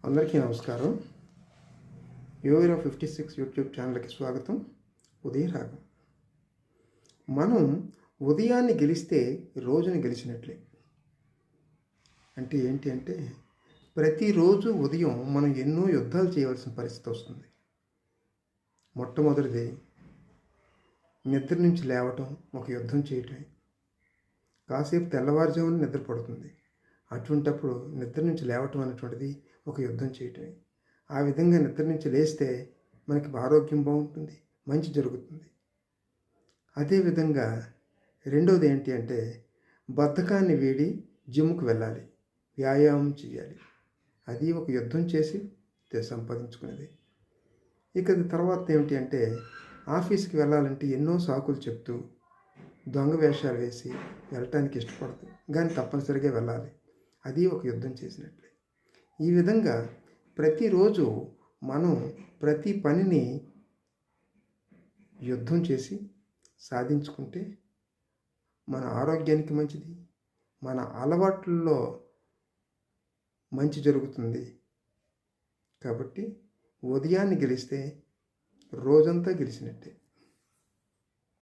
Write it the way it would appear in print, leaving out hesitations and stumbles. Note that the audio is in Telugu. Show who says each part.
Speaker 1: అందరికీ నమస్కారం. యోగిరా 56 యూట్యూబ్ ఛానల్కి స్వాగతం. ఉదయరాగం. మనం ఉదయాన్ని గెలిస్తే రోజుని గెలిచినట్లే. అంటే ఏంటి అంటే ప్రతిరోజు ఉదయం మనం ఎన్నో యుద్ధాలు చేయవలసిన పరిస్థితి వస్తుంది. మొట్టమొదటిది నిద్ర నుంచి లేవటం, ఒక యుద్ధం చేయటమే. కాసేపు తెల్లవారుజామున నిద్ర పడుతుంది. అటువంటప్పుడు నిద్ర నుంచి లేవటం అనేటువంటిది ఒక యుద్ధం చేయటమే. ఆ విధంగా నిద్ర నుంచి లేస్తే మనకి ఆరోగ్యం బాగుంటుంది, మంచి జరుగుతుంది. అదేవిధంగా రెండవది ఏంటి అంటే బద్ధకాన్ని వీడి జిమ్కి వెళ్ళాలి, వ్యాయామం చేయాలి. అది ఒక యుద్ధం చేసి సంపాదించుకునేది. ఇక తర్వాత ఏమిటి అంటే ఆఫీస్కి వెళ్ళాలంటే ఎన్నో సాకులు చెప్తూ దొంగ వేషాలు వేసి వెళ్ళటానికి ఇష్టపడదు, కానీ తప్పనిసరిగా వెళ్ళాలి. అది ఒక యుద్ధం చేసినట్లే. ఈ విధంగా ప్రతిరోజు మనం ప్రతి పనిని యుద్ధం చేసి సాధించుకుంటే మన ఆరోగ్యానికి మంచిది, మన అలవాట్లలో మంచి జరుగుతుంది. కాబట్టి ఉదయాన్ని గెలిస్తే రోజంతా గెలిచినట్టే.